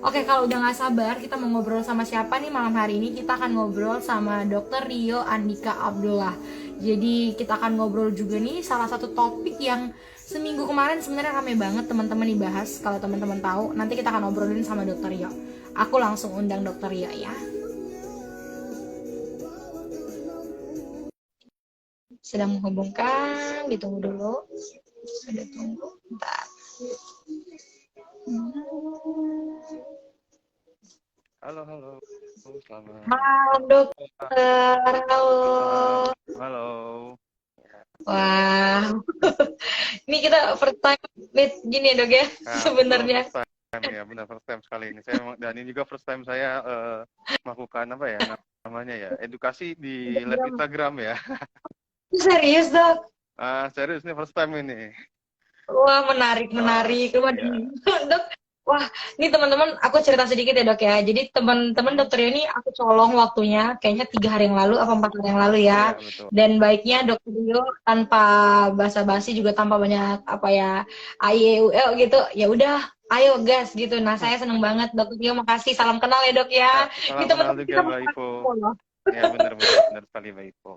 Oke, kalau udah nggak sabar, kita mau ngobrol sama siapa nih malam hari ini? Kita akan ngobrol sama Dr. Rio Andika Abdullah. Jadi kita akan ngobrol juga nih salah satu topik yang seminggu kemarin sebenarnya rame banget teman-teman dibahas. Kalau teman-teman tahu, nanti kita akan ngobrolin sama Dr. Rio. Aku langsung undang Dr. Rio ya. Sedang menghubungkan, ditunggu dulu. Sudah tunggu, bentar. Halo, halo. Selamat Malam dokter, halo. halo. Wah, ini kita first time meet gini ya dok ya, Nah, betul sebenarnya. first time ya, benar first time sekali ini. Saya dan ini juga first time saya melakukan apa ya namanya ya, edukasi di live Instagram ya. Serius dok? Serius ini first time ini. Wah menarik Wah, menarik. Waduh, ya, dok. Wah, ini teman-teman aku cerita sedikit ya dok ya. Jadi teman-teman hmm, dokter ini aku colong waktunya, kayaknya 3 hari yang lalu apa 4 hari yang lalu ya. iya betul. Dan baiknya dokter Rio tanpa basa-basi juga tanpa banyak apa ya AYUL gitu. Ya udah, ayo gas gitu. Nah saya seneng banget dokter Rio, makasih. Salam kenal ya dok ya. Ini Salam kenal teman-teman juga kita Mbak masih Ivo. ketemu loh. Ya benar-benar benar sekali Mbak Ivo.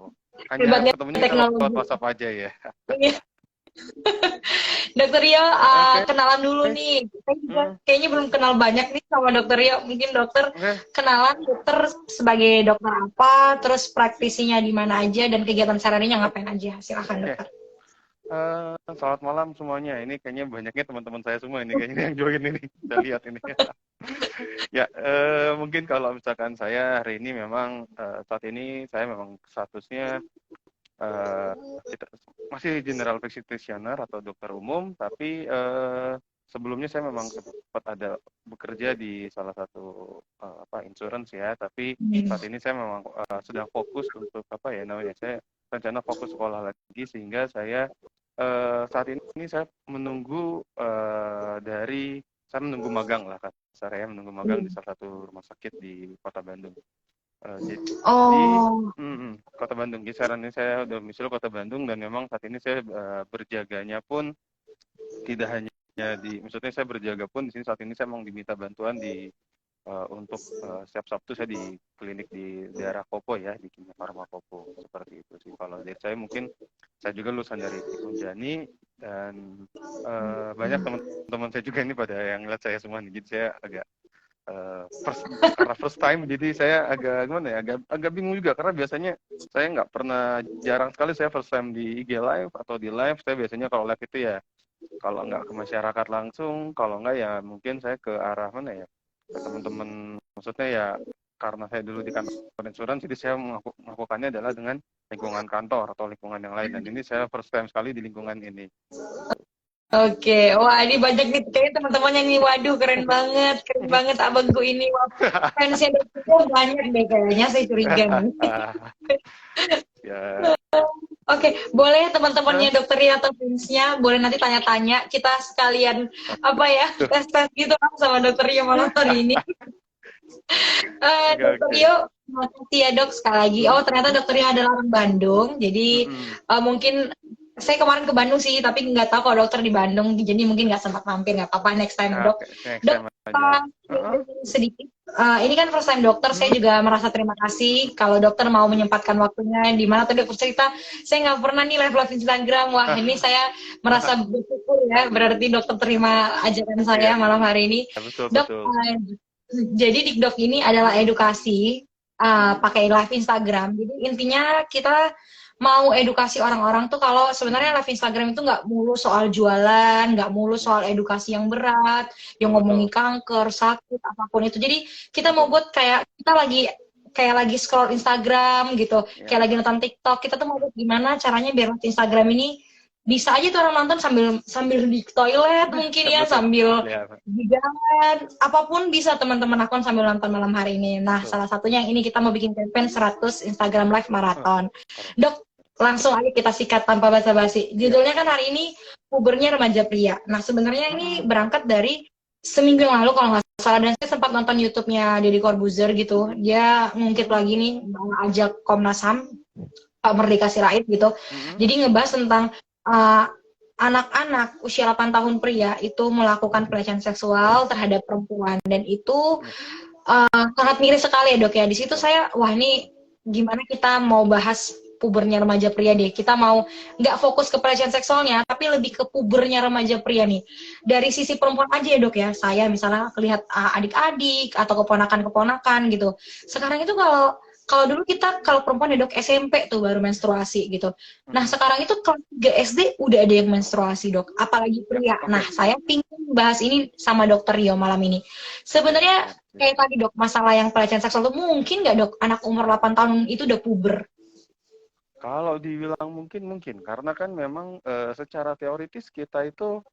Hanya Hebatnya ketemunya kita lewat teknologi. WhatsApp aja ya. Dokter Rio, Oke, kenalan dulu nih. Saya juga hmm, kayaknya belum kenal banyak nih sama Dokter Rio. Mungkin dokter oke. kenalan dokter sebagai dokter apa, terus praktisinya di mana aja, dan kegiatan sehari-harinya ngapain aja. Silakan Oke. dokter. Selamat malam semuanya. Ini kayaknya banyaknya teman-teman saya semua ini kayaknya yang join ini. Kita lihat ini. Ya, mungkin kalau misalkan saya hari ini memang saat ini saya memang statusnya eh, masih general practitioner atau dokter umum, tapi sebelumnya saya memang sempat ada bekerja di salah satu apa insurance ya, tapi saat ini saya memang sedang fokus untuk apa ya namanya saya rencana fokus sekolah lagi sehingga saya saat ini saya menunggu saya menunggu magang lah saya menunggu magang di salah satu rumah sakit di Kota Bandung. Jadi Oh, Kota Bandung kisaran ini saya domisili Kota Bandung dan memang saat ini saya berjaganya pun tidak hanya maksudnya saya berjaga pun di sini saat ini saya memang diminta bantuan untuk setiap Sabtu saya di klinik di daerah Kopo ya di Kimia Farma Kopo seperti itu sih. Kalau dari saya mungkin saya juga lulusan dari Unjani dan banyak teman-teman saya juga ini pada yang lihat saya semua nih, jadi saya agak karena first time jadi saya agak gimana ya agak bingung juga karena biasanya saya nggak pernah jarang sekali saya first time di IG live atau di live. Saya biasanya kalau live itu ya kalau nggak ke masyarakat langsung, kalau nggak ya mungkin saya ke arah mana ya ke teman-teman, maksudnya ya karena saya dulu di kantor insurans jadi saya melakukannya adalah dengan lingkungan kantor atau lingkungan yang lain dan ini saya first time sekali di lingkungan ini. oke. Wah, ini banyak nih. Kayaknya teman-temannya nih, waduh keren banget abangku ini. Wah, fansnya dokter Rio banyak deh kayaknya, saya curiga nih. Ya. Oke, boleh teman-temannya Hah? dokter Ria atau fansnya boleh nanti tanya-tanya. Kita sekalian apa ya tes-tes gitu kan sama dokter Ria malam hari ini. Oke, Dokter oke. Rio, makasih ya dok sekali lagi. Oh ternyata dokter Rio adalah orang Bandung. Jadi mungkin saya kemarin ke Bandung sih, tapi nggak tahu kalau dokter di Bandung. Jadi mungkin nggak sempat mampir. Nggak apa-apa next time dok. Oke, next Dok, time aja. sedikit. Ini kan first time dokter, saya Hmm, juga merasa terima kasih kalau dokter mau menyempatkan waktunya. Di mana tadi dokter cerita, saya nggak pernah nih live Instagram. Wah, ini saya merasa bersyukur ya. Berarti dokter terima ajakan saya Iya, malam hari ini. betul Dok, betul. jadi TikTok ini adalah edukasi pakai live Instagram. Jadi intinya kita mau edukasi orang-orang tuh kalau sebenarnya live Instagram itu nggak mulu soal jualan, nggak mulu soal edukasi yang berat, yang Betul betul ngomongin kanker, sakit, apapun itu. Jadi kita mau betul. buat kayak lagi scroll Instagram gitu, Ya. kayak lagi nonton TikTok. Kita tuh mau buat gimana caranya biar live Instagram ini bisa aja tuh orang nonton sambil sambil di toilet mungkin ya, Betul. sambil Ya, di jalan, apapun bisa teman-teman akun sambil nonton malam hari ini. Nah, betul. salah satunya yang ini kita mau bikin campaign 100 Instagram Live Hah, Marathon. keren. Dok, langsung aja kita sikat tanpa basa-basi. Ya. Judulnya kan hari ini pubernya remaja pria. Nah, sebenarnya ini Mm-mm. berangkat dari seminggu yang lalu kalau nggak salah, dan saya sempat nonton YouTube-nya Deddy Corbuzier gitu. Dia ngungkit Mm-mm. lagi nih, ajak Komnas HAM, Pak Merdeka Sirait gitu. Mm-mm. Jadi ngebahas tentang uh, anak-anak usia 8 tahun pria itu melakukan pelecehan seksual terhadap perempuan, dan itu Ya, sangat miris sekali ya dok ya. Di situ saya, wah ini gimana kita mau bahas pubernya remaja pria deh. Kita mau nggak fokus ke pelecehan seksualnya, tapi lebih ke pubernya remaja pria nih. Dari sisi perempuan aja ya dok ya. Saya misalnya lihat adik-adik atau keponakan-keponakan gitu. Sekarang itu kalau kalau dulu kita, kalau perempuan ya dok, SMP tuh baru menstruasi gitu. Nah mm-mm. sekarang itu kelas 3 SD udah ada yang menstruasi dok, apalagi Ya, pria. Nah oke. saya pingin bahas ini sama dokter Rio malam ini. Sebenarnya Oke. kayak tadi dok, masalah yang pelecehan seksual itu mungkin nggak dok anak umur 8 tahun itu udah puber? Kalau dibilang mungkin mungkin karena kan memang secara teoritis kita itu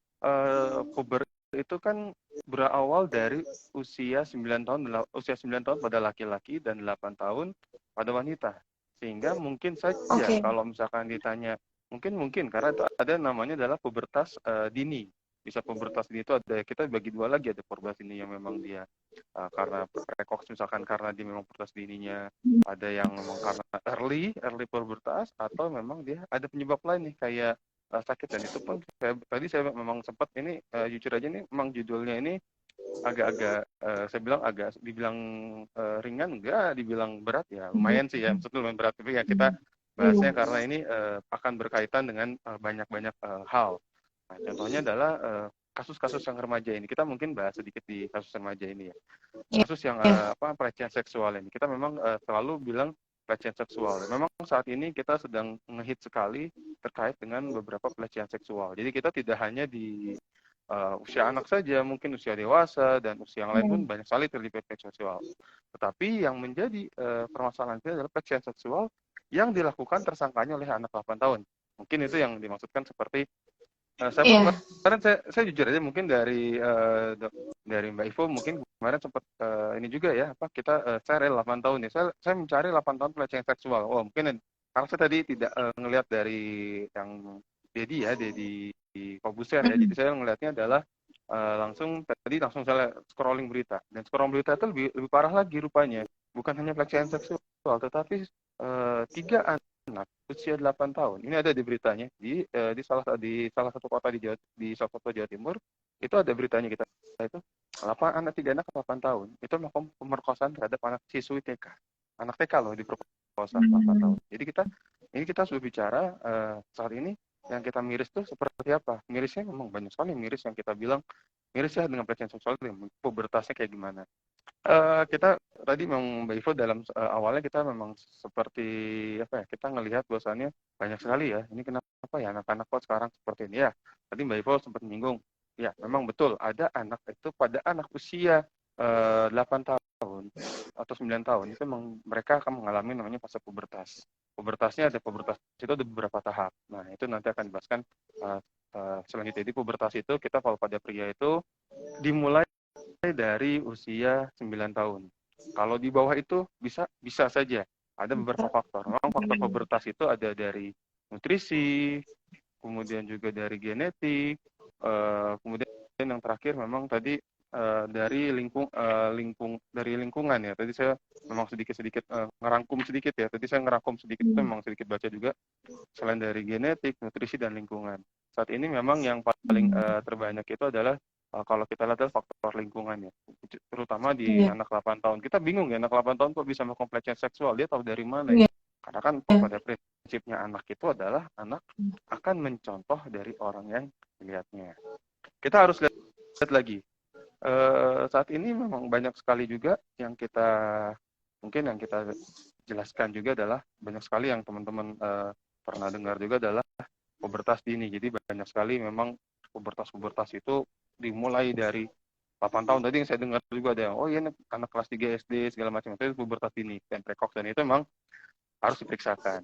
puber itu kan berawal dari usia 9 tahun usia 9 tahun pada laki-laki dan 8 tahun pada wanita. Sehingga mungkin saja Oke. kalau misalkan ditanya mungkin mungkin karena itu ada namanya adalah pubertas dini. Bisa pubertas dini itu ada, kita bagi dua lagi, ada pubertas dini yang memang dia karena precox, misalkan karena dia memang pubertas dininya, ada yang memang karena early pubertas, atau memang dia ada penyebab lain nih kayak sakit. Dan itu pun tadi saya memang sempat ini jujur aja nih, memang judulnya ini agak-agak saya bilang agak dibilang ringan, enggak dibilang berat ya lumayan sih ya, maksudnya lumayan berat, tapi ya kita bahasnya Iya. karena ini akan berkaitan dengan banyak-banyak hal. Nah, contohnya adalah kasus-kasus yang remaja ini, kita mungkin bahas sedikit di kasus remaja ini ya. Iya. Kasus yang Iya. pelecehan seksual ini, kita memang selalu bilang pelecehan seksual. Memang saat ini kita sedang ngehit sekali terkait dengan beberapa pelecehan seksual. Jadi kita tidak hanya di usia anak saja, mungkin usia dewasa dan usia yang lain pun banyak sekali terlibat pelecehan seksual. Tetapi yang menjadi permasalahan ini adalah pelecehan seksual yang dilakukan tersangkanya oleh anak 8 tahun. Mungkin itu yang dimaksudkan seperti saya pun Iya. kemarin, saya jujur aja mungkin dari dari Mbak Ivo mungkin kemarin sempat ini juga ya, apa kita share 8 tahun ya. Saya mencari 8 tahun pelecehan seksual. Oh, mungkin karena saya tadi tidak ngelihat dari yang Dedi Kobuser ya. Jadi saya ngelihatnya adalah langsung saya scrolling berita, dan scrolling berita itu lebih parah lagi rupanya. Bukan hanya pelecehan seksual, tetapi 3 anak usia 8 tahun. Ini ada di beritanya di salah satu kota di salah satu Jawa Timur. Itu ada beritanya, kita itu 3 anak 8 tahun itu melakukan pemerkosaan terhadap anak siswi TK. Anak TK loh diperkosa 8 tahun. Jadi kita sudah bicara saat ini yang kita miris tuh seperti apa? Mirisnya memang banyak sekali miris yang kita bilang miris ya dengan pelecehan seksual, pubertasnya kayak gimana. Kita tadi memang Mbak Ivo dalam awalnya kita memang seperti apa ya, kita ngelihat bahwasannya banyak sekali ya, ini kenapa ya anak-anak kok sekarang seperti ini ya. Tadi Mbak Ivo sempat menyinggung, ya memang betul ada anak itu pada anak usia 8 tahun atau 9 tahun itu memang mereka akan mengalami namanya fase pubertas. Pubertasnya ada pubertas itu ada beberapa tahap. Nah itu nanti akan dibahaskan selanjutnya. Jadi pubertas itu kita kalau pada pria itu dimulai dari usia 9 tahun. Kalau di bawah itu bisa bisa saja ada beberapa faktor. Memang faktor pubertas itu ada dari nutrisi, kemudian juga dari genetik, kemudian yang terakhir memang tadi dari lingkungan ya. Tadi saya memang sedikit-sedikit ngerangkum sedikit ya. Tadi saya ngerangkum sedikit itu memang sedikit baca juga, selain dari genetik, nutrisi dan lingkungan. Saat ini memang yang paling terbanyak itu adalah kalau kita lihat faktor lingkungan ya, terutama di Iya. anak 8 tahun. Kita bingung ya, anak 8 tahun kok bisa melakukan pelecehan seksual, dia tahu dari mana ya? Iya. Karena kan pada prinsipnya anak itu adalah anak akan mencontoh dari orang yang dilihatnya. Kita harus lihat lagi. Saat ini memang banyak sekali juga yang kita jelaskan juga adalah banyak sekali yang teman-teman pernah dengar juga adalah pubertas dini. Jadi banyak sekali memang pubertas itu dimulai dari 8 tahun. Tadi yang saya dengar juga ada yang, oh iya anak kelas 3 SD segala macam, itu pubertas dini dan precox, dan itu memang harus diperiksakan.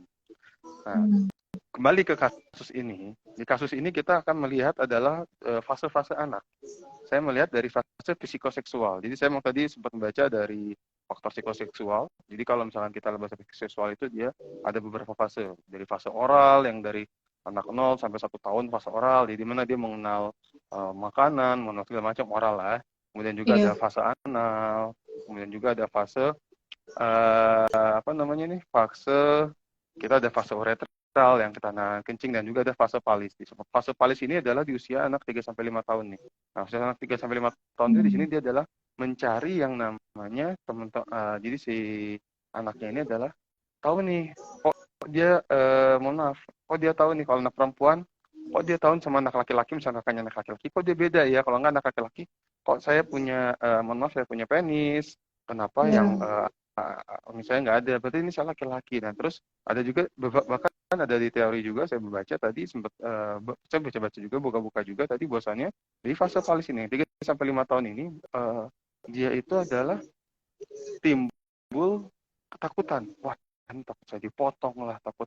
Nah, kembali ke kasus ini. Di kasus ini kita akan melihat adalah fase-fase anak. Saya melihat dari fase psikoseksual. Jadi saya mau tadi sempat membaca dari faktor psikoseksual. Jadi kalau misalkan kita bahas psikoseksual itu dia ada beberapa fase. Dari fase oral yang dari anak 0 sampai 1 tahun fase oral, di mana dia mengenal makanan, mengenal segala macam oral lah. Kemudian juga ada Iya. fase anal, kemudian juga ada fase apa namanya nih, fase kita ada fase uretra, vital yang ketanaan kencing, dan juga ada fase palis. Di fase palis ini adalah di usia anak 3 sampai 5 tahun nih. Nah, usia anak 3 sampai 5 tahun itu di sini dia adalah mencari yang namanya jadi si anaknya ini adalah tahu nih kok dia mohon maaf, kok dia tahu nih kalau anak perempuan, kok dia tahu sama anak laki-laki, misalnya kakaknya anak laki-laki, kok dia beda ya, kalau nggak anak laki-laki, kok saya punya mohon maaf, saya punya penis, kenapa yang misalnya nggak ada, berarti ini saya laki-laki. Dan terus ada juga bahkan ada di teori juga, saya membaca tadi sempat saya baca-baca juga, buka-buka juga tadi bahwasannya di fase palis ini 3 sampai 5 tahun ini dia itu adalah timbul ketakutan. Wah, kan takut saya dipotong lah, takut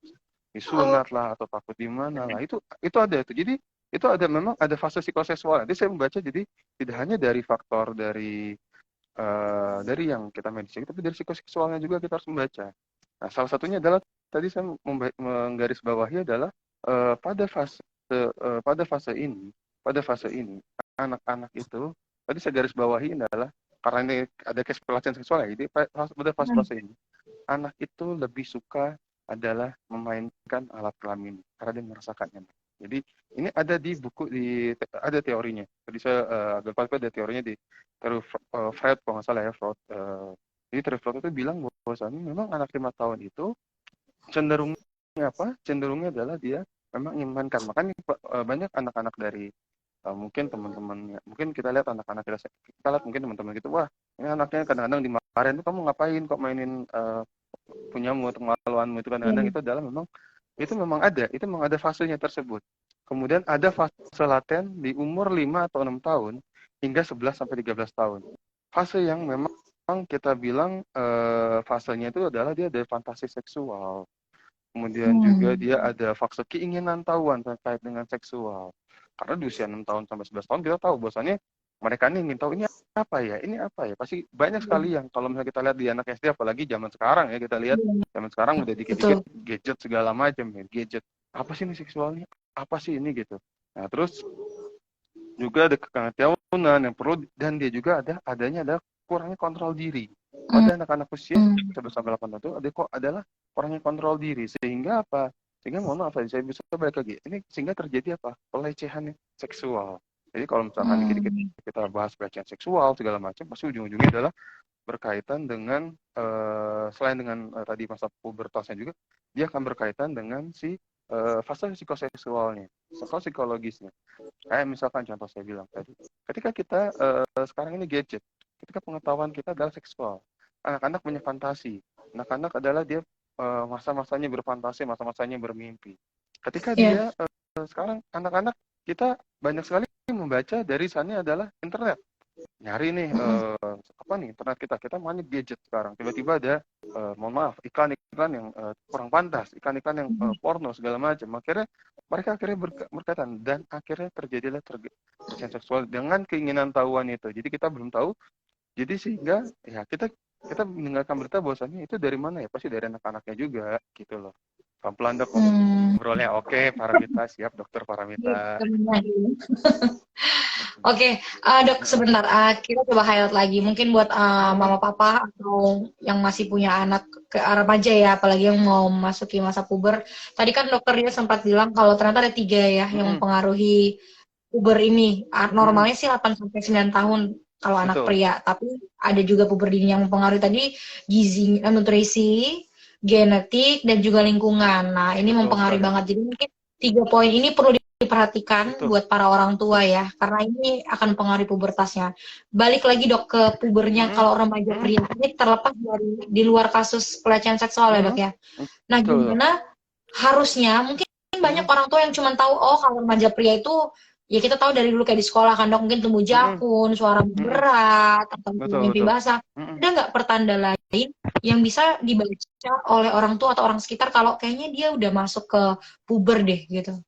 disunat lah, atau takut di mana lah. Itu ada itu. Jadi itu ada, memang ada fase psikoseksual. Jadi saya membaca, jadi tidak hanya dari faktor dari yang kita medis, tapi dari psikoseksualnya juga kita harus membaca. Nah, salah satunya adalah tadi saya menggarisbawahi adalah pada fase pada fase ini anak-anak itu, tadi saya garis bawahi adalah karena ini ada pelecehan seksual ya. Jadi pada fase ini anak itu lebih suka adalah memainkan alat kelamin karena dia merasakan nyaman. Jadi ini ada di buku, ada teorinya. Tadi saya agak lupa, ada teorinya di teori Freud kalau nggak salah ya, Freud. Jadi teori Freud itu bilang bahwasannya memang anak 5 tahun itu cenderungnya apa? Cenderungnya adalah dia memang memainkan. Makanya banyak anak-anak dari mungkin teman-teman, mungkin kita lihat anak-anak kita lihat mungkin teman-teman gitu, wah ini anaknya kadang-kadang dimarahin tuh, kamu ngapain kok mainin punyamu atau kemaluanmu, itu kadang-kadang itu memang ada fasenya tersebut. Kemudian ada fase laten di umur 5 atau 6 tahun hingga 11 sampai 13 tahun. Fase yang memang kita bilang fasenya itu adalah dia ada fantasi seksual. Kemudian juga dia ada fase keinginan tahuan terkait dengan seksual. Karena di usia 6 tahun sampai 11 tahun kita tahu bahwasannya mereka ini ingin tahu ini apa ya, ini apa ya. Pasti banyak sekali yang kalau misalnya kita lihat di anak SD, apalagi zaman sekarang ya, kita lihat zaman sekarang udah dikit-dikit gadget segala macam ya, gadget. Apa sih ini seksualnya? Apa sih ini gitu. Nah, terus juga ada kekanak-kaunan yang perlu, dan dia juga ada kurangnya kontrol diri. Pada anak-anak usia 11 sampai 8 tahun itu adalah kurangnya kontrol diri, sehingga apa? Sehingga mohon maaf, saya bisa balik lagi. Ini sehingga terjadi apa? Pelecehan seksual. Jadi kalau misalkan dikit-dikit kita bahas pelecehan seksual segala macam, pasti ujung-ujungnya adalah berkaitan dengan selain dengan tadi masa pubertasnya juga, dia akan berkaitan dengan si fase psikoseksualnya, psikologisnya. Kayak misalkan contoh saya bilang tadi, ketika kita sekarang ini gadget, ketika pengetahuan kita adalah seksual, anak-anak punya fantasi, anak-anak adalah dia masa-masanya berfantasi, masa-masanya bermimpi. Ketika dia sekarang anak-anak kita banyak sekali membaca dari sana adalah internet, nyari nih apa nih internet, kita main gadget sekarang, tiba-tiba ada mohon maaf iklan-iklan yang kurang pantas, iklan-iklan yang porno segala macam, akhirnya mereka berkaitan, dan akhirnya terjadilah pelecehan seksual dengan keinginan tahuan itu. Jadi kita belum tahu, jadi sehingga ya kita mendengarkan berita bahwasannya itu dari mana ya, pasti dari anak-anaknya juga gitu loh. Pelan-pelan dok ngobrolnya. Oke, Paramita, siap dokter Paramita. Oke, dok sebentar, kita coba highlight lagi. Mungkin buat mama papa atau yang masih punya anak ke remaja ya, apalagi yang mau memasuki masa puber. Tadi kan dokter dia sempat bilang kalau ternyata ada 3 ya yang mempengaruhi puber ini. Normalnya sih 8 sampai 9 tahun kalau anak pria, tapi ada juga puber dini yang mempengaruhi tadi gizi, nutrisi, genetik, dan juga lingkungan. Nah, ini mempengaruhi banget. Jadi mungkin 3 poin ini perlu diperhatikan buat para orang tua ya, karena ini akan mempengaruhi pubertasnya. Balik lagi dok ke pubernya kalau remaja pria, ini terlepas dari di luar kasus pelecehan seksual ya dok ya. Nah gimana harusnya, mungkin banyak orang tua yang cuma tahu kalau remaja pria itu ya kita tahu dari dulu kayak di sekolah kan dok, mungkin tumbuh jakun, suara berat, atau mimpi basah. Ada nggak pertanda lain yang bisa dibaca oleh orang tua atau orang sekitar kalau kayaknya dia udah masuk ke puber deh gitu?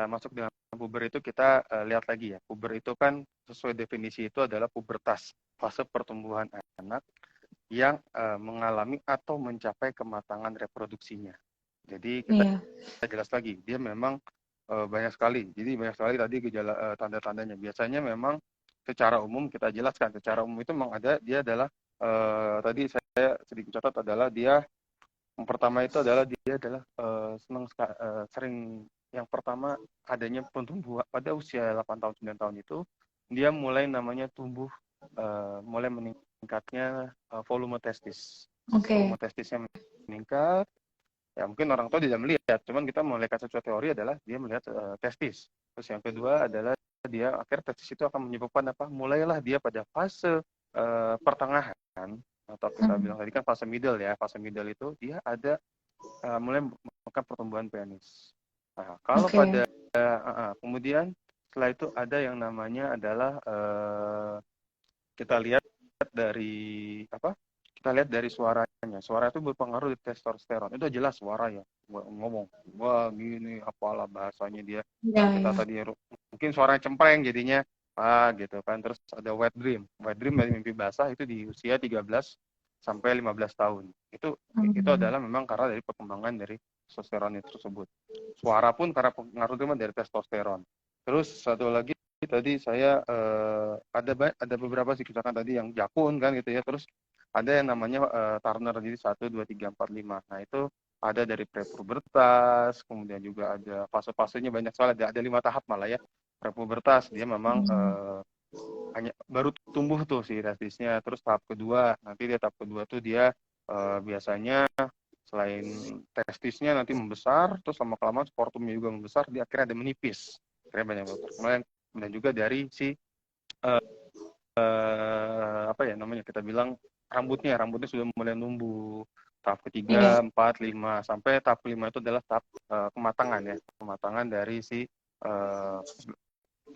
Masuk dengan puber itu kita lihat lagi ya. Puber itu kan sesuai definisi itu adalah pubertas, fase pertumbuhan anak yang mengalami atau mencapai kematangan reproduksinya. Jadi kita jelas lagi, dia memang banyak sekali. Jadi banyak sekali tadi gejala tanda-tandanya. Biasanya memang secara umum kita jelaskan. Secara umum itu memang ada, dia adalah tadi saya sedikit catat adalah dia Yang pertama itu adalah dia adalah sering, yang pertama adanya pertumbuhan pada usia 8 tahun 9 tahun itu dia mulai namanya tumbuh, mulai meningkatnya volume testis. Oke. Volume testisnya meningkat. Ya mungkin orang tua tidak melihat, cuman kita mulai kasih suatu teori adalah dia melihat testis. Terus yang kedua adalah dia akhir testis itu akan menyebabkan apa? Mulailah dia pada fase pertengahan, atau kita bilang tadi kan fase middle ya. Fase middle itu dia ada mulai melakukan pertumbuhan penis. Nah, kalau Oke. pada kemudian setelah itu ada yang namanya adalah kita lihat dari apa? Kita lihat dari suaranya. Suara itu berpengaruh di testosteron. Itu jelas suara ya. Ngomong, wah gini, apalah bahasanya dia. Ya, Kita ya. tadi mungkin suaranya cempreng jadinya gitu kan. Terus ada wet dream. Wet dream dari mimpi basah itu di usia 13 sampai 15 tahun. Itu Hmm. adalah memang karena dari perkembangan dari testosteron itu tersebut. Suara pun karena pengaruh dari testosteron. Terus satu lagi tadi saya ada beberapa sih, misalkan tadi yang jakun kan gitu ya. Terus ada yang namanya Turner, jadi 1, 2, 3, 4, 5. Nah itu ada dari prepubertas, kemudian juga ada fase-fasenya banyak soal, ada 5 tahap malah ya. Prepubertas dia memang hanya baru tumbuh tuh si testisnya. Terus tahap kedua, nanti dia tahap kedua tuh dia biasanya selain testisnya nanti membesar, terus lama kelamaan sportumnya juga membesar, dia akhirnya ada menipis, akhirnya banyak berkembang. Dan juga dari si apa ya namanya, kita bilang rambutnya sudah mulai numbuh. Tahap ketiga, Iya. 4, 5, sampai tahap 5 itu adalah tahap kematangan ya, kematangan dari si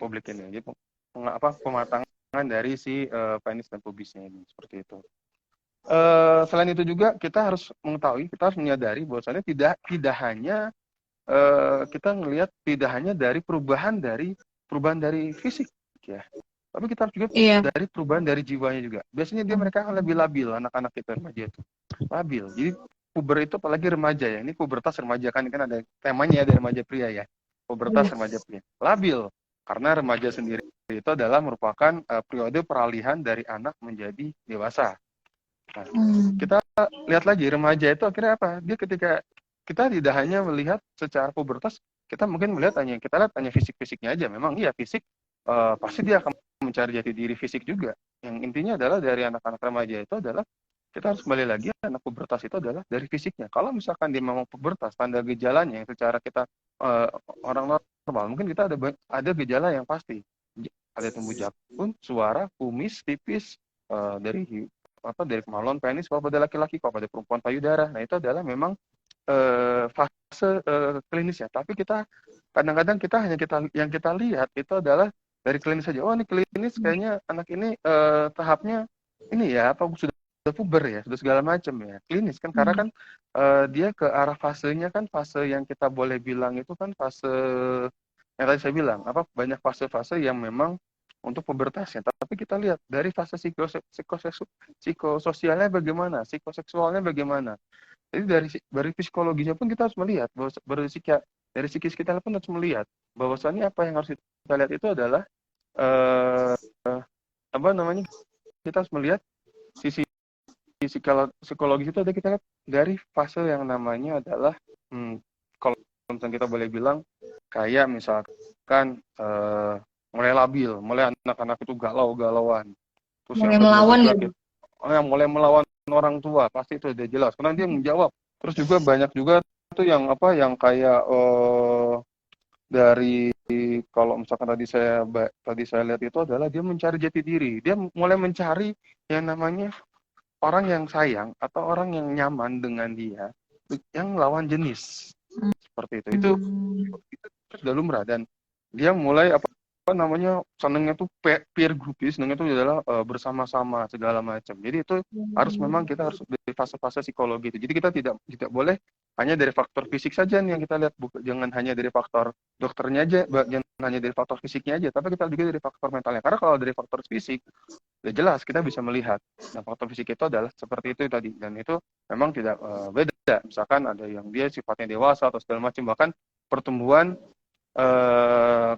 publik ini. Jadi pematangan dari si penis dan pubisnya ini, seperti itu. Selain itu juga kita harus mengetahui, kita harus menyadari bahwasannya tidak hanya kita ngelihat tidak hanya dari perubahan dari fisik ya, tapi kita harus juga Iya. dari perubahan dari jiwanya juga. Biasanya mereka akan lebih labil, anak-anak kita remaja itu labil. Jadi puber itu apalagi remaja ya, ini pubertas remaja kan ada temanya ya, dari remaja pria ya, pubertas Iya. remaja pria labil, karena remaja sendiri itu adalah merupakan periode peralihan dari anak menjadi dewasa. Nah, kita lihat lagi remaja itu akhirnya apa? Dia ketika kita tidak hanya melihat secara pubertas, kita mungkin kita lihat hanya fisik-fisiknya aja. Memang iya fisik pasti dia akan mencari jati diri fisik juga. Yang intinya adalah dari anak-anak remaja itu adalah kita harus kembali lagi, anak pubertas itu adalah dari fisiknya. Kalau misalkan dia memang pubertas, tanda gejalanya yang secara kita orang normal, mungkin kita ada gejala yang pasti. Ada tumbuh jakun, suara, kumis, tipis, dari kemaluan penis kalau pada laki-laki, kalau pada perempuan payudara. Nah itu adalah memang fase klinisnya. Tapi kita kadang-kadang yang kita lihat itu adalah dari klinis saja. Oh ini klinis, kayaknya anak ini tahapnya ini ya, apa sudah puber ya, sudah segala macam ya. Klinis kan karena kan dia ke arah fasenya kan, fase yang kita boleh bilang itu kan fase yang tadi saya bilang, apa banyak fase-fase yang memang untuk pubertasnya. Tapi kita lihat dari fase psikososialnya bagaimana, psikoseksualnya bagaimana. Jadi dari psikologinya pun kita harus melihat bahwa dari psikis kita pun harus melihat bahwasannya apa yang harus kita lihat itu adalah eh, apa namanya, kita harus melihat sisi psikologis itu, ada kita lihat dari fase yang namanya adalah kalau misalnya kita boleh bilang kayak misalkan mulai labil, mulai anak-anak itu galau-galauan. Terus yang Mulai kedua melawan juga gitu. yang mulai melawan orang tua, pasti itu udah jelas karena dia menjawab. Terus juga banyak juga tuh yang apa yang kayak dari, kalau misalkan tadi saya lihat itu adalah dia mencari jati diri. Dia mulai mencari yang namanya orang yang sayang atau orang yang nyaman dengan dia, yang lawan jenis, seperti itu. Itu sudah lumrah, dan dia mulai apa namanya, senangnya tuh peer groupis, senangnya tuh adalah bersama-sama segala macam. Jadi itu memang kita harus dari fase-fase psikologi itu. Jadi kita tidak boleh hanya dari faktor fisik saja nih yang kita lihat, jangan hanya dari faktor dokternya aja, jangan hanya dari faktor fisiknya aja, tapi kita juga dari faktor mentalnya. Karena kalau dari faktor fisik, ya jelas kita bisa melihat. Nah, faktor fisik itu adalah seperti itu tadi, dan itu memang tidak beda. Misalkan ada yang dia sifatnya dewasa atau segala macam, bahkan pertumbuhan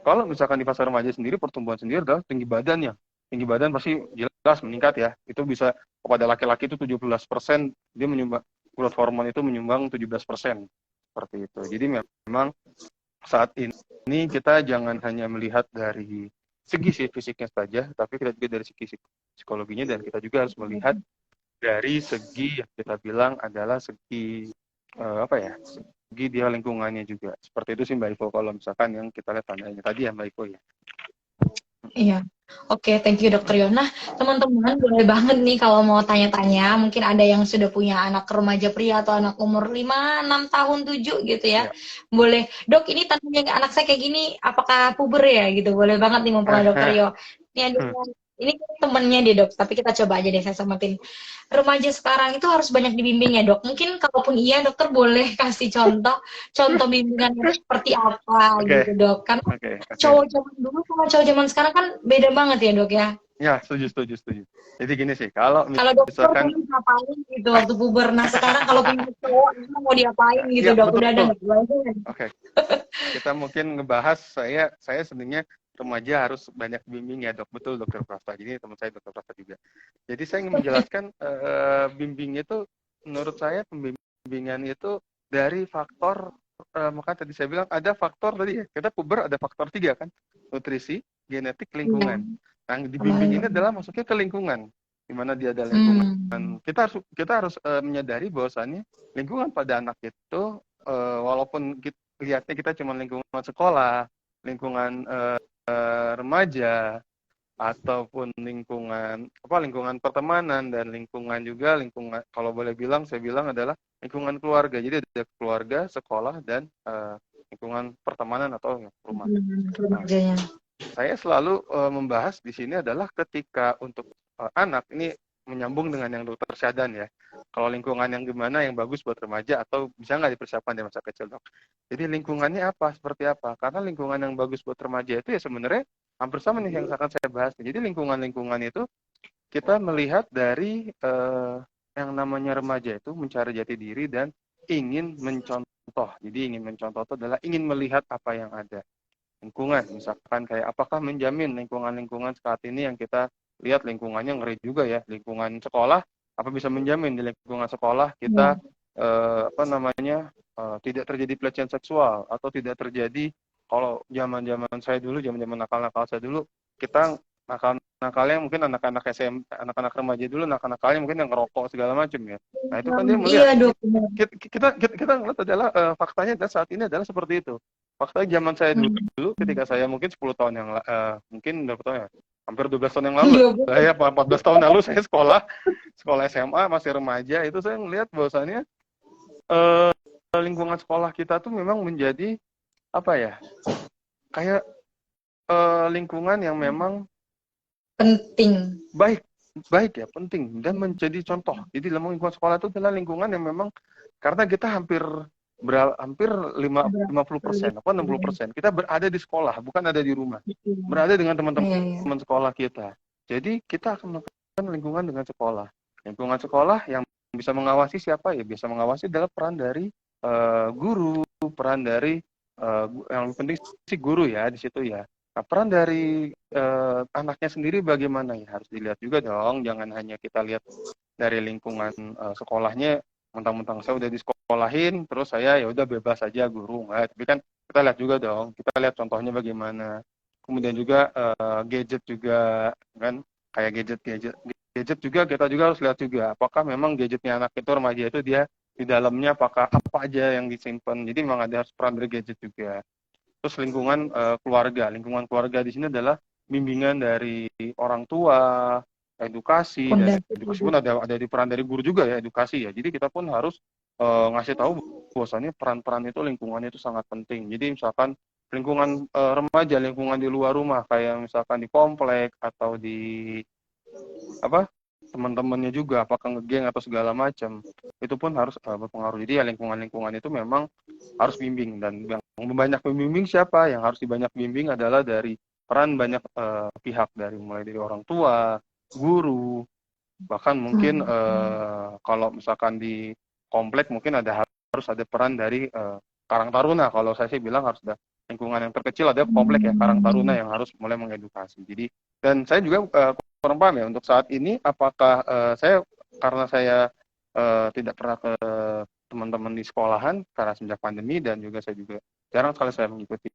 kalau misalkan di fase remaja sendiri, pertumbuhan sendiri adalah tinggi badannya. Tinggi badan pasti jelas meningkat ya. Itu bisa kepada laki-laki itu 17% dia menyumbang growth hormone itu menyumbang 17%, seperti itu. Jadi memang saat ini kita jangan hanya melihat dari segi fisiknya saja, tapi kita juga dari segi psikologinya, dan kita juga harus melihat dari segi yang kita bilang adalah segi segi dia lingkungannya juga. Seperti itu sih Mbak Iko, kalau misalkan yang kita lihat tandanya tadi ya Mbak Iko ya. Iya. Oke, thank you Dokter Yon. Nah, teman-teman boleh banget nih kalau mau tanya-tanya, mungkin ada yang sudah punya anak remaja pria atau anak umur 5, 6 tahun, 7 gitu ya. Ya. Boleh, Dok, ini tandanya anak saya kayak gini, apakah puber ya gitu. Boleh banget nih mempengaruhi Dokter Yo. Ini temennya deh Dok, tapi kita coba aja deh saya samatin. Remaja sekarang itu harus banyak dibimbing ya Dok. Mungkin kalaupun iya dokter boleh kasih contoh bimbingannya seperti apa gitu Dok. Karena cowok zaman dulu sama cowok zaman sekarang kan beda banget ya Dok ya. Ya, setuju. Jadi gini sih, kalau dokter dulu ngapain gitu waktu puber. Nah sekarang kalau punya cowok mau diapain gitu Dok. Udah ada nggak? Oke. Kita mungkin ngebahas, saya sebenarnya remaja harus banyak bimbing ya Dok. Betul Dokter Prasta. Jadi teman saya Dokter Prasta juga. Jadi saya ingin menjelaskan bimbing itu, menurut saya pembimbingan itu dari faktor, maka tadi saya bilang ada faktor tadi ya, kita puber ada faktor 3 kan, nutrisi, genetik, lingkungan. Nah dibimbing ini adalah masuknya ke lingkungan, di mana dia ada lingkungan. Kita harus menyadari bahwasannya lingkungan pada anak itu, walaupun lihatnya kita cuma lingkungan sekolah, lingkungan remaja, ataupun lingkungan pertemanan, dan lingkungan kalau boleh saya bilang adalah lingkungan keluarga. Jadi ada keluarga, sekolah, dan lingkungan pertemanan atau rumah. Saya selalu membahas di sini adalah ketika untuk anak ini menyambung dengan yang dokter Syadan ya. Kalau lingkungan yang gimana yang bagus buat remaja, atau bisa nggak dipersiapkan di masa kecil Dok. Jadi lingkungannya seperti apa? Karena lingkungan yang bagus buat remaja itu ya sebenarnya hampir sama nih yang akan saya bahas. Jadi lingkungan itu kita melihat dari yang namanya remaja itu mencari jati diri dan ingin mencontoh. Jadi ingin mencontoh itu adalah ingin melihat apa yang ada. Lingkungan, misalkan kayak apakah menjamin lingkungan saat ini yang kita lihat lingkungannya ngeri juga ya, lingkungan sekolah, apa bisa menjamin di lingkungan sekolah kita tidak terjadi pelecehan seksual, atau tidak terjadi, kalau zaman saya dulu, zaman nakal saya dulu, kita nakalnya mungkin anak-anak SMP, anak-anak remaja dulu nakal-nakalnya mungkin yang ngerokok segala macam ya. Nah itu kan dia melihat kita ngeliat adalah faktanya adalah saat ini adalah seperti itu. Faktanya zaman saya dulu ketika saya mungkin 10 tahun yang mungkin berapa tahun ya? Hampir 12 tahun yang lalu. Saya 14 tahun lalu saya sekolah SMA masih remaja, itu saya melihat bahwasannya lingkungan sekolah kita tuh memang menjadi kayak lingkungan yang memang penting, baik ya, penting dan menjadi contoh. Jadi lingkungan sekolah itu adalah lingkungan yang memang, karena kita hampir 50% apa 60% kita berada di sekolah, bukan ada di rumah, berada dengan teman-teman sekolah kita. Jadi kita akan melakukan lingkungan dengan sekolah. Lingkungan sekolah yang bisa mengawasi siapa ya? Bisa mengawasi adalah peran dari guru, peran dari yang penting sih guru ya di situ ya. Nah, peran dari anaknya sendiri bagaimana ya, harus dilihat juga dong. Jangan hanya kita lihat dari lingkungan sekolahnya, mentang-mentang saya udah disekolahin terus saya ya udah bebas aja guru, nggak. Tapi kan kita lihat juga dong, kita lihat contohnya bagaimana. Kemudian juga gadget juga kan, kayak gadget juga kita juga harus lihat juga apakah memang gadgetnya anak itu, remaja itu, dia di dalamnya apakah apa aja yang disimpan. Jadi memang ada harus peran dari gadget juga. Terus lingkungan keluarga di sini adalah bimbingan dari orang tua, edukasi, dan edukasi pun ada di peran dari guru juga ya, edukasi ya. Jadi kita pun harus ngasih tahu bahwasannya peran-peran itu, lingkungannya itu sangat penting. Jadi misalkan lingkungan remaja, lingkungan di luar rumah, kayak misalkan di komplek atau di teman-temannya juga, apakah ngegeng atau segala macam, itu pun harus berpengaruh. Jadi ya lingkungan itu memang harus bimbing, dan yang banyak membimbing siapa? Yang harus dibanyak bimbing adalah dari peran banyak pihak, dari mulai dari orang tua, guru, bahkan mungkin kalau misalkan di komplek mungkin harus ada peran dari Karang Taruna. Kalau saya sih bilang harus ada lingkungan yang terkecil, ada komplek ya Karang Taruna yang harus mulai mengedukasi. Jadi, dan saya juga kurang paham ya untuk saat ini apakah karena saya tidak pernah ke teman-teman di sekolahan karena sejak pandemi, dan juga saya juga jarang sekali saya mengikuti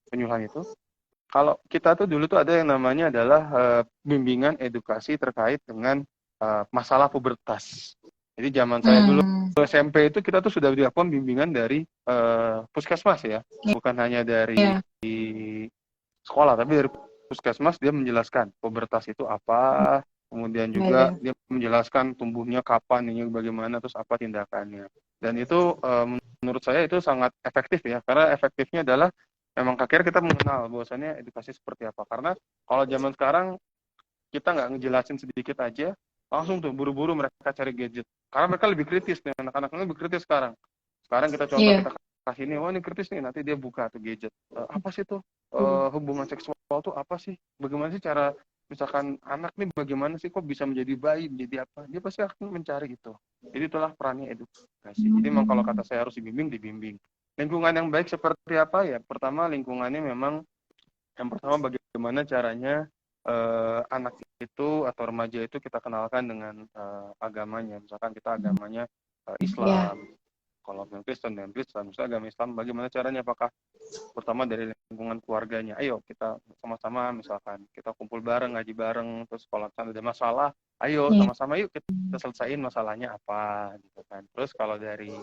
penyuluhan itu. Kalau kita tuh dulu tuh ada yang namanya adalah bimbingan edukasi terkait dengan masalah pubertas. Jadi zaman saya dulu SMP itu kita tuh sudah dilakukan bimbingan dari puskesmas ya, bukan hanya dari sekolah, tapi dari puskesmas. Dia menjelaskan pubertas itu apa, kemudian juga dia menjelaskan tumbuhnya kapan, ini bagaimana, terus apa tindakannya. Dan itu menurut saya itu sangat efektif ya, karena efektifnya adalah memang akhirnya kita mengenal bahwasannya edukasi seperti apa. Karena kalau zaman sekarang kita nggak ngejelasin sedikit aja, langsung tuh buru-buru mereka cari gadget. Karena mereka lebih kritis nih, anak-anaknya lebih kritis sekarang. Sekarang kita contoh, kita kasih ini, ini kritis nih, nanti dia buka tuh gadget. Apa sih tuh hubungan seksual tuh apa sih? Bagaimana sih cara, misalkan anak nih bagaimana sih kok bisa menjadi bayi, menjadi apa? Dia pasti akan mencari itu. Jadi itulah perannya edukasi. Jadi memang kalau kata saya harus dibimbing. Lingkungan yang baik seperti apa ya? Pertama, lingkungannya memang, yang pertama bagaimana caranya anak itu atau remaja itu kita kenalkan dengan agamanya. Misalkan kita agamanya Islam, kalau Kristen dan Kristen, misalnya agama Islam, bagaimana caranya? Apakah pertama dari lingkungan keluarganya, ayo kita sama-sama, misalkan kita kumpul bareng, ngaji bareng, terus kalau ada masalah, ayo sama-sama yuk kita selesaiin masalahnya apa, gitu kan. Terus kalau dari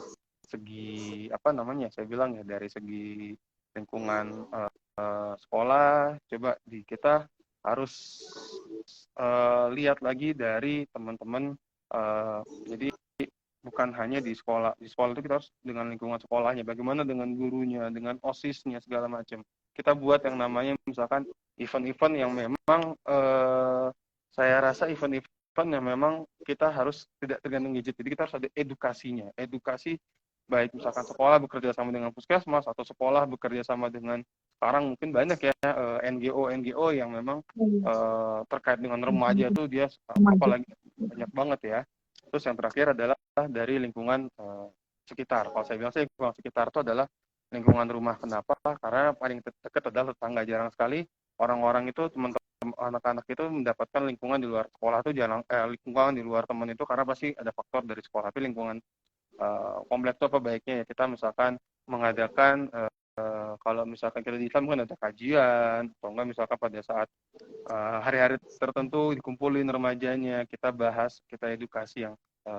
segi saya bilang ya, dari segi lingkungan sekolah, coba kita harus lihat lagi dari teman-teman. Jadi bukan hanya di sekolah itu kita harus dengan lingkungan sekolahnya, bagaimana dengan gurunya, dengan OSISnya, segala macam. Kita buat yang namanya misalkan event-event yang memang saya rasa event-event yang memang kita harus tidak tergantung gadget. Jadi kita harus ada edukasinya, edukasi baik misalkan sekolah bekerja sama dengan puskesmas, atau sekolah bekerja sama dengan, sekarang mungkin banyak ya NGO yang memang terkait dengan remaja tuh dia apalagi banyak banget ya. Terus yang terakhir adalah dari lingkungan sekitar. Kalau saya bilang sih lingkungan sekitar itu adalah lingkungan rumah. Kenapa? Karena paling dekat adalah tetangga. Jarang sekali orang-orang itu, teman-teman anak-anak itu mendapatkan lingkungan di luar sekolah itu, jarang. Lingkungan di luar teman itu karena pasti ada faktor dari sekolah. Tapi lingkungan kompleks itu apa baiknya ya, kita misalkan mengadakan kalau misalkan kita di Islam kan ada kajian, atau enggak misalkan pada saat hari-hari tertentu dikumpulin remajanya, kita bahas, kita edukasi yang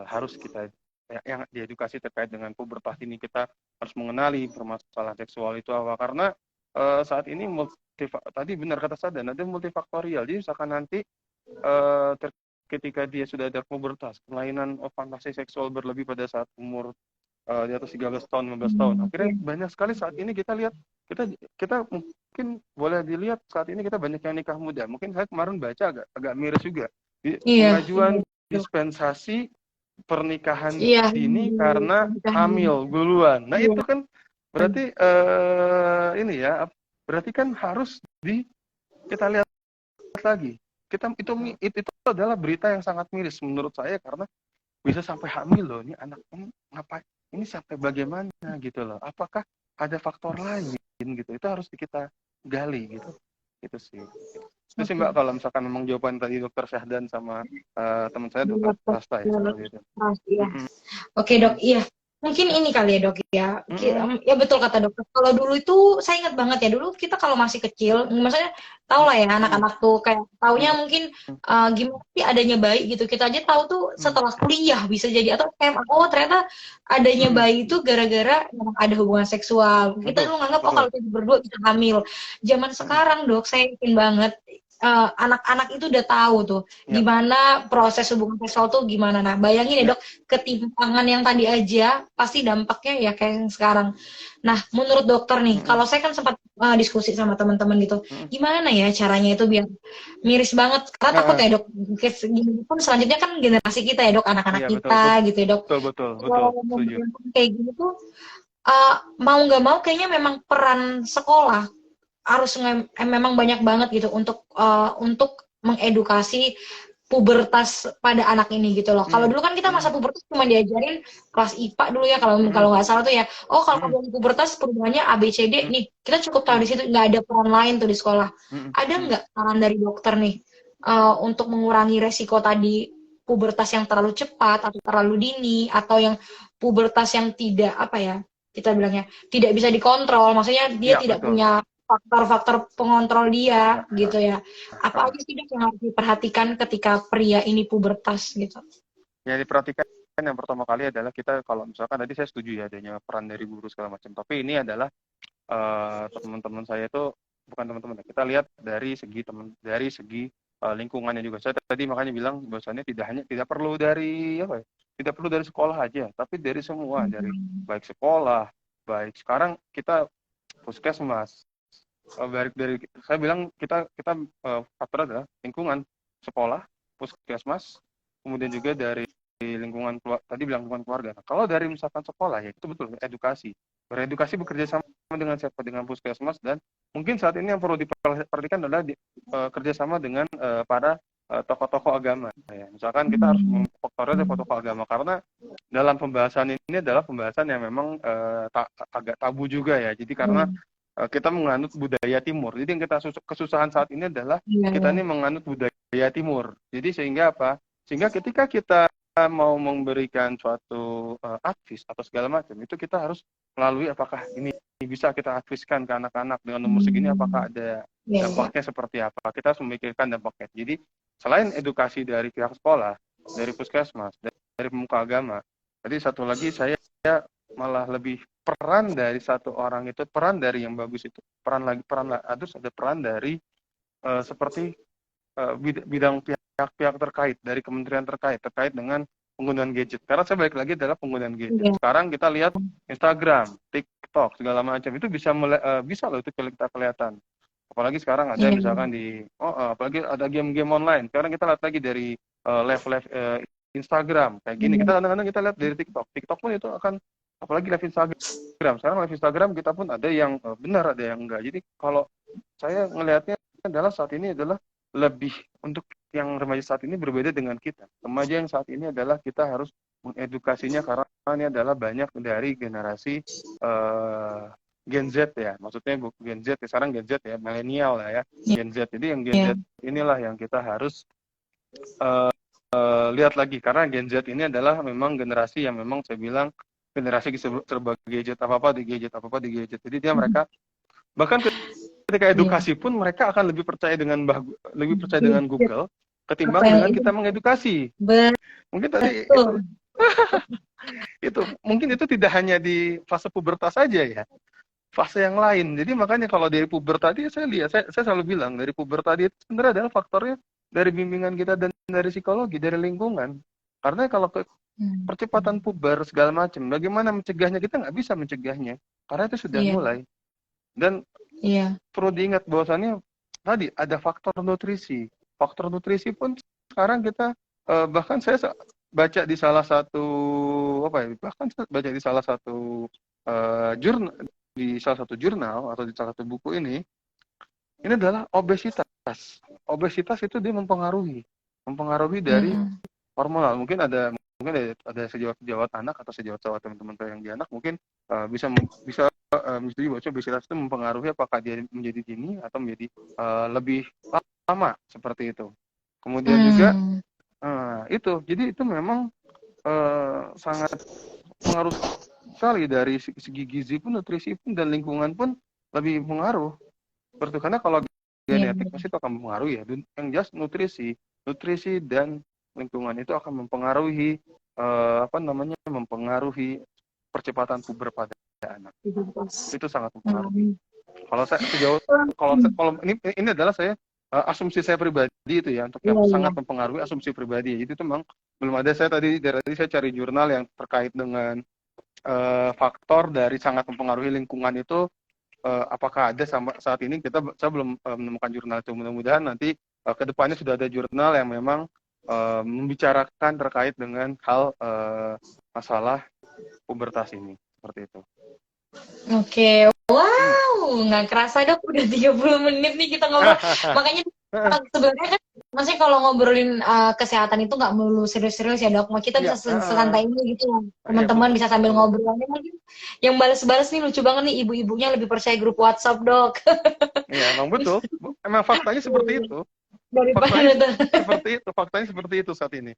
harus kita yang diedukasi terkait dengan pubertas ini. Kita harus mengenali permasalahan seksual itu apa, karena saat ini tadi benar kata Sadan, ada multifaktorial. Jadi misalkan nanti ketika dia sudah ada pubertas, kelainan fantasi seksual berlebih pada saat umur di atas 13 tahun, 15 tahun. Akhirnya banyak sekali saat ini kita lihat, kita mungkin boleh dilihat saat ini kita banyak yang nikah muda. Mungkin saya kemarin baca agak miris juga. Pengajuan dispensasi pernikahan dini karena hamil duluan. Nah, itu kan berarti berarti kan harus kita lihat lagi. Itu adalah berita yang sangat miris menurut saya, karena bisa sampai hamil loh, ini anak ini ngapain, ini sampai bagaimana gitu loh, apakah ada faktor lain gitu, itu harus kita gali gitu. Itu sih Mbak, kalau misalkan memang jawaban tadi dokter Syahdan sama teman saya dokter Rasta ya, seperti itu. Oke dok, iya mungkin ini kali ya dok ya. Ya betul kata dokter. Kalau dulu itu saya ingat banget ya, dulu kita kalau masih kecil, maksudnya tau lah ya anak-anak tuh kayak taunya mungkin gimana sih adanya bayi gitu. Kita aja tahu tuh setelah kuliah bisa jadi, atau SMA, oh ternyata adanya bayi itu gara-gara ada hubungan seksual. Kita dulu nganggap oh kalau kita berdua bisa hamil. Zaman sekarang dok, saya yakin banget anak-anak itu udah tahu tuh gimana proses hubungan seksual tuh gimana. Nah bayangin ya dok, ketimpangan yang tadi aja pasti dampaknya ya kayak yang sekarang. Nah menurut dokter nih, kalau saya kan sempat diskusi sama teman-teman gitu, gimana ya caranya itu biar miris banget, karena takut ya dok, gini pun selanjutnya kan generasi kita ya dok, anak-anak kita gitu ya dok. Betul. Kayak gitu tuh mau nggak mau kayaknya memang peran sekolah harus memang banyak banget gitu untuk mengedukasi pubertas pada anak ini gitu loh. Kalau dulu kan kita masa pubertas cuma diajarin kelas IPA dulu ya, kalau nggak salah tuh ya. Oh kalau pubertas perubahannya ABCD nih, kita cukup tahu di situ, nggak ada peran lain tuh di sekolah. Ada nggak saran dari dokter nih untuk mengurangi resiko tadi pubertas yang terlalu cepat atau terlalu dini, atau yang pubertas yang tidak apa ya, kita bilangnya tidak bisa dikontrol, maksudnya dia Ya, tidak betul. punya faktor-faktor pengontrol dia Ya, gitu ya. Apa aja sih Dok yang harus diperhatikan ketika pria ini pubertas gitu? yang diperhatikan yang pertama kali adalah kita kalau misalkan tadi saya setuju ya adanya peran dari guru segala macam. Tapi ini adalah teman-teman saya itu bukan teman-teman. Kita lihat dari segi lingkungannya juga. Saya tadi makanya bilang bahwasannya tidak perlu dari apa ya? Tidak perlu dari sekolah aja, tapi dari semua, dari baik sekolah, baik sekarang kita puskesmas, dari saya bilang kita faktor adalah lingkungan sekolah, puskesmas, kemudian juga dari lingkungan tadi bilang lingkungan keluarga. Nah, kalau dari misalkan sekolah ya itu betul edukasi. Beredukasi bekerja sama dengan siapa, dengan puskesmas, dan mungkin saat ini yang perlu diperhatikan adalah kerjasama dengan para tokoh-tokoh agama. Ya, misalkan kita harus memfaktornya tokoh-tokoh agama karena dalam pembahasan ini adalah pembahasan yang memang agak tabu juga ya. Jadi karena kita menganut budaya timur. Jadi yang kita kesusahan saat ini adalah kita ini menganut budaya timur. Jadi sehingga apa? Sehingga ketika kita mau memberikan suatu advis atau segala macam, itu kita harus melalui apakah ini bisa kita adviskan ke anak-anak dengan umur segini, apakah ada dampaknya seperti apa. Kita harus memikirkan dampaknya. Jadi selain edukasi dari pihak sekolah, dari puskesmas, dari pemuka agama, tadi satu lagi saya malah lebih peran dari satu orang itu, peran dari yang bagus itu, harus ada peran dari seperti bidang pihak-pihak terkait, dari kementerian terkait dengan penggunaan gadget. Karena saya balik lagi adalah penggunaan gadget. Sekarang kita lihat Instagram, TikTok, segala macam itu bisa loh itu kita kelihatan. Apalagi sekarang ada misalkan apalagi ada game-game online. Sekarang kita lihat lagi dari live Instagram kayak gini. Kita kadang-kadang kita lihat dari TikTok. TikTok pun itu akan apalagi live Instagram. Sekarang live Instagram kita pun ada yang benar, ada yang enggak. Jadi kalau saya ngelihatnya adalah saat ini adalah lebih untuk yang remaja saat ini berbeda dengan kita. Remaja yang saat ini adalah kita harus mengedukasinya karena ini adalah banyak dari generasi Gen Z ya. Maksudnya Gen Z ya, sekarang Gen Z ya, milenial lah ya. Gen Z. Jadi yang Gen Z inilah yang kita harus lihat lagi karena Gen Z ini adalah memang generasi yang memang saya bilang generasi serba gadget, apa-apa di gadget. Jadi mereka bahkan ketika edukasi pun mereka akan lebih percaya dengan Google ketimbang dengan kita mengedukasi. Mungkin tadi itu mungkin itu tidak hanya di fase pubertas saja ya, fase yang lain. Jadi makanya kalau dari puber tadi saya lihat, saya selalu bilang dari puber tadi itu sebenarnya adalah faktornya dari bimbingan kita dan dari psikologi, dari lingkungan. Karena kalau percepatan puber segala macam, bagaimana mencegahnya, kita nggak bisa mencegahnya karena itu sudah mulai. Dan perlu diingat bahwasannya tadi ada faktor nutrisi. Faktor nutrisi pun sekarang kita bahkan saya baca di salah satu jurnal, atau di salah satu buku ini adalah obesitas. Obesitas itu dia mempengaruhi dari hormonal. Mungkin ada sejawat anak atau sejawat teman-teman yang di anak mungkin bisa menjadi bahwa obesitas itu mempengaruhi apakah dia menjadi dini atau menjadi lebih lama seperti itu. Kemudian juga itu, jadi itu memang sangat pengaruh sekali dari segi gizi pun, nutrisi pun, dan lingkungan pun lebih pengaruh. Seperti karena kalau genetik pasti itu akan mempengaruhi ya. Yang jelas nutrisi dan lingkungan itu akan mempengaruhi mempengaruhi percepatan puber pada anak. Itu sangat mempengaruhi. Kalau saya kalau ini adalah saya asumsi saya pribadi itu ya, untuk yang sangat mempengaruhi asumsi pribadi. Jadi itu memang belum ada, saya tadi saya cari jurnal yang terkait dengan faktor dari sangat mempengaruhi lingkungan itu apakah ada saat ini saya belum menemukan jurnal itu. Mudah-mudahan nanti ke depannya sudah ada jurnal yang memang membicarakan terkait dengan hal masalah pubertas ini, seperti itu. Oke, wow, nggak kerasa Dok, udah 30 menit nih kita ngobrol. Makanya sebenarnya kan, maksudnya kalau ngobrolin kesehatan itu nggak melulu serius-serius ya Dok. Mau kita bisa sesantai ini gitu, teman-teman bisa sambil ngobrol. Mungkin yang balas-balas nih lucu banget nih, ibu-ibunya lebih percaya grup WhatsApp Dok. Iya, emang betul. Emang faktanya seperti itu. Faktanya seperti itu saat ini.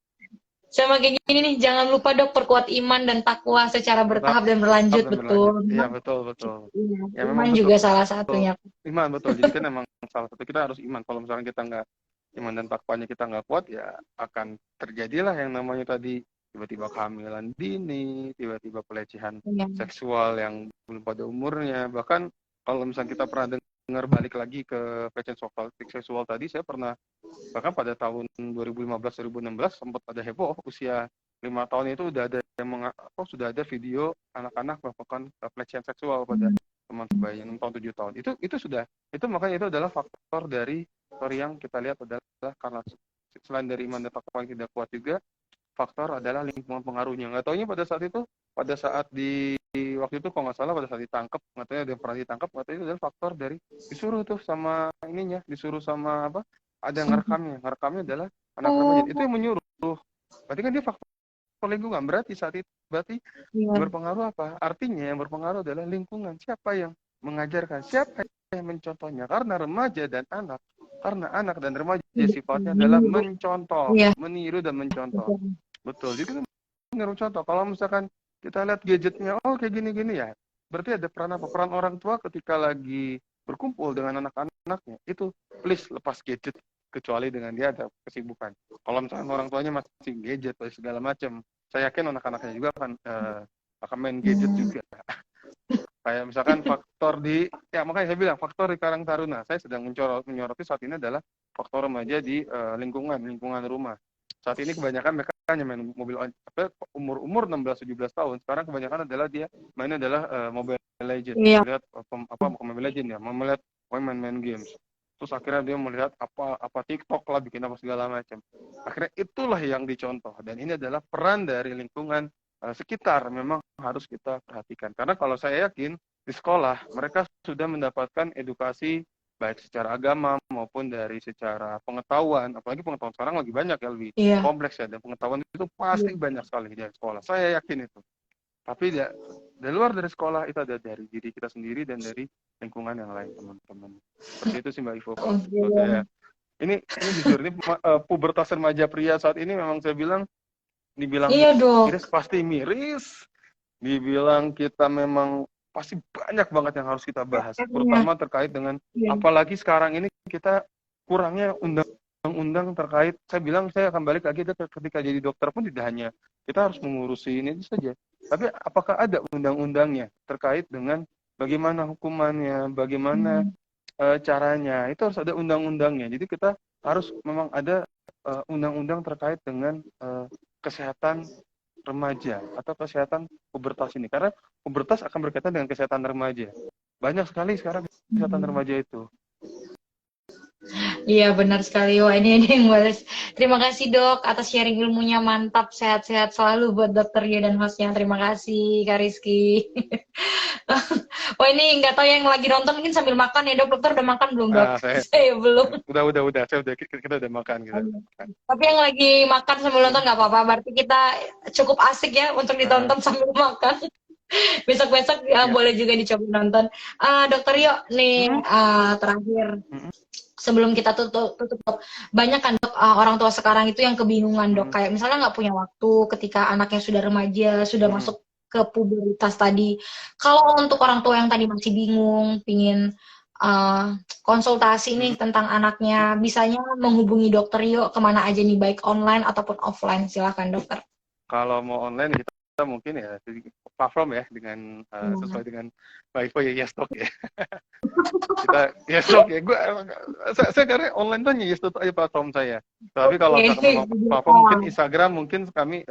Sama kayak gini nih, jangan lupa dok perkuat iman dan takwa secara Tetap bertahap dan berlanjut, dan berlanjut. betul. Iya, Memang, betul, betul. iya, Ya memang iman betul. juga salah satunya. Iman, betul. Jadi kan emang salah satu kita harus iman. Kalau misalnya kita nggak iman dan takwanya kita nggak kuat, ya akan terjadilah yang namanya tadi tiba-tiba kehamilan dini, tiba-tiba pelecehan Iya. seksual yang belum pada umurnya. Bahkan kalau misalnya kita pernah dengar balik lagi ke pelecehan seksual tadi, saya pernah bahkan pada tahun 2015-2016 sempat ada heboh usia 5 tahun itu udah ada yang sudah ada video anak-anak melakukan pelecehan seksual pada teman sebaya 6 tahun 7 tahun itu sudah itu makanya itu adalah faktor dari yang kita lihat adalah karena selain dari iman dan takwa yang tidak kuat juga faktor adalah lingkungan pengaruhnya. Nggak taunya pada saat di waktu itu kalau nggak salah pada saat ditangkap, nggak tahu ada yang pernah ditangkap, nggak tahu itu adalah faktor dari disuruh tuh sama ininya, disuruh sama apa? Ada yang ngerekamnya adalah anak remaja. Itu Oh, yang menyuruh. Berarti kan dia faktor lingkungan. Berarti saat itu iya. berpengaruh apa? Artinya yang berpengaruh adalah lingkungan. Siapa yang mengajarkan? Siapa yang mencontohnya? Karena anak dan remaja sifatnya adalah Meniru. mencontoh, Iya. meniru dan mencontoh. Betul. Jadi kita meniru contoh. Kalau misalkan kita lihat gadgetnya, oh kayak gini-gini ya. Berarti ada peran apa? Peran orang tua ketika lagi berkumpul dengan anak-anaknya. Itu please lepas gadget. Kecuali dengan dia ada kesibukan. Kalau misalkan orang tuanya masih gadget, atau segala macam, saya yakin anak-anaknya juga akan main gadget juga. Kayak misalkan makanya saya bilang faktor di Karang Taruna. Saya sedang menyoroti saat ini adalah faktor remaja di lingkungan rumah. Saat ini kebanyakan mereka hanya main mobil umur 16-17 tahun. Sekarang kebanyakan adalah dia mainnya adalah Mobile Legend. Iya. Melihat Mobile Legend ya, melihat main games. Terus akhirnya dia melihat apa TikTok lah, bikin apa segala macam. Akhirnya itulah yang dicontoh dan ini adalah peran dari lingkungan sekitar memang harus kita perhatikan. Karena kalau saya yakin di sekolah mereka sudah mendapatkan edukasi baik secara agama maupun dari secara pengetahuan. Apalagi pengetahuan sekarang lagi banyak ya, lebih Iya. kompleks ya. Dan pengetahuan itu pasti banyak sekali di sekolah. Saya yakin itu. Tapi dari luar dari sekolah itu ada dari diri kita sendiri dan dari lingkungan yang lain teman-teman. Seperti itu sih Mbak Ivo kalau menurut saya. Oke. Ini jujur ini pubertas remaja pria saat ini memang saya bilang dibilang Iya dok. miris pasti miris, dibilang kita memang pasti banyak banget yang harus kita bahas, Iya. terutama terkait dengan Iya. apalagi sekarang ini kita kurangnya undang-undang terkait. Saya akan balik lagi ketika jadi dokter pun tidak hanya kita harus mengurusi ini saja, tapi apakah ada undang-undangnya terkait dengan bagaimana hukumannya, bagaimana caranya, itu harus ada undang-undangnya. Jadi kita harus memang ada undang-undang terkait dengan kesehatan remaja atau kesehatan pubertas ini. Karena pubertas akan berkaitan dengan kesehatan remaja. Banyak sekali sekarang kesehatan remaja itu. Iya benar sekali. Wah ini yang balas. Terima kasih dok atas sharing ilmunya, mantap, sehat-sehat selalu buat dokter Rio dan hostnya. Terima kasih Kak Rizky. Wah ini nggak tahu yang lagi nonton mungkin sambil makan ya dok. Dokter udah makan belum dok? Saya belum. Udah. Kita udah makan. Tapi yang lagi makan sambil nonton nggak apa-apa. Berarti kita cukup asik ya untuk ditonton sambil makan. Besok-besok Ya. boleh juga dicoba nonton. Dokter Rio nih terakhir. Sebelum kita tutup, banyak kan dok orang tua sekarang itu yang kebingungan dok, kayak misalnya nggak punya waktu ketika anaknya sudah remaja, sudah masuk ke pubertas tadi. Kalau untuk orang tua yang tadi masih bingung, pingin konsultasi nih tentang anaknya, bisanya menghubungi dokter Rio kemana aja nih, baik online ataupun offline, silahkan dokter. Kalau mau online kita mungkin ya platform ya dengan sesuai dengan Wi-Fi ya Yestok ya. Kita Yestok ya. Saya karena online tuh Yestok aja platform saya. Tapi kalau memang platform mungkin Instagram mungkin kami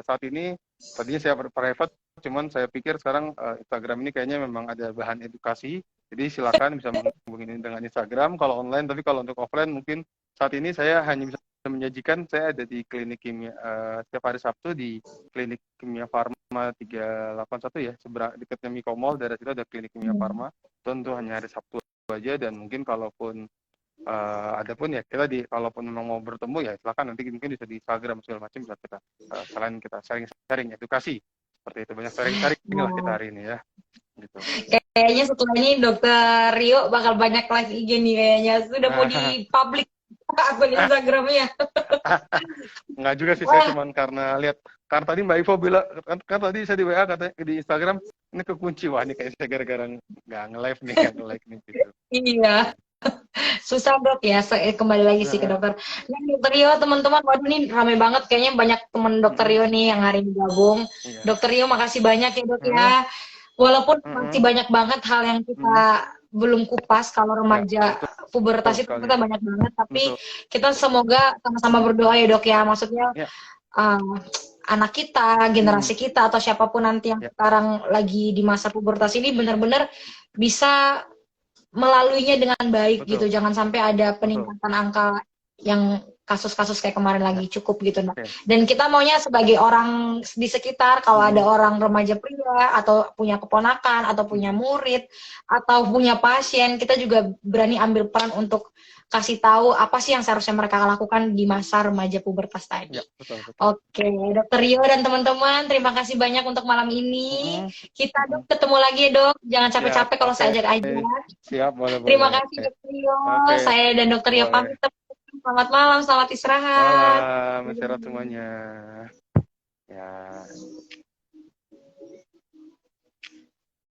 saat ini tadinya saya private, cuman saya pikir sekarang Instagram ini kayaknya memang ada bahan edukasi. Jadi silakan bisa menghubungi dengan Instagram kalau online. Tapi kalau untuk offline mungkin saat ini saya hanya bisa menyajikan, saya ada di klinik kimia setiap hari Sabtu di klinik kimia Farma 381 ya, dekatnya Miko Mall, daerah situ ada klinik kimia Farma. Tentu hanya hari Sabtu aja, dan mungkin kalaupun ada pun ya kita kalaupun memang mau bertemu ya silakan, nanti mungkin bisa di Instagram segala macam, bisa kita selain kita sharing edukasi seperti itu, banyak sharing lah kita hari ini ya gitu. Kayaknya setelah ini dokter Rio bakal banyak live IG nih kayaknya, sudah mau di publik. akun Instagramnya. Nggak juga sih, saya Wah, cuman karena tadi Mbak Ivo bilang, kan tadi saya di WA katanya di Instagram, ini kekunci, wah ini kayak saya gara-gara nggak nge-live nih, nggak nge-like nih gitu. iya. Susah dok ya, kembali lagi sih ke Nah, dokter. Nah, dokter Rio teman-teman, waduh ini ramai banget kayaknya banyak teman dokter mm-mm, Rio nih yang hari ini gabung. iya. Dokter Rio makasih banyak ya dok Mm-mm, ya. Walaupun masih mm-mm, banyak banget hal yang kita mm-mm. belum kupas kalau Ya, remaja betul, betul pubertas itu sekali. ternyata banyak banget, tapi Betul. kita semoga sama-sama berdoa ya dok ya. Maksudnya Ya, uh, anak kita, mm, generasi kita atau siapapun nanti yang ya, sekarang lagi di masa pubertas ini benar-benar bisa melaluinya dengan baik gitu. betul, Jangan sampai ada betul. peningkatan angka yang kasus-kasus kayak kemarin Ya, lagi cukup gitu. Nah. oke. Dan kita maunya sebagai orang di sekitar kalau ada Mm-mm, orang remaja pria atau punya keponakan atau punya mm-mm. murid atau punya pasien, kita juga berani ambil peran untuk kasih tahu apa sih yang seharusnya mereka lakukan di masa remaja pubertas tadi. Ya, betul, betul. Oke, Dokter Rio dan teman-teman, terima kasih banyak untuk malam ini. Mm-mm, Kita dok mm-mm. ketemu lagi ya dok. Jangan Siap, capek-capek kalau oke. saya ajak aja. Siap, boleh, Terima boleh. kasih Dokter Rio. Oke, Saya dan Dokter Rio boleh. pamit. Selamat malam, selamat istirahat. Malam, istirahat semuanya. Ya.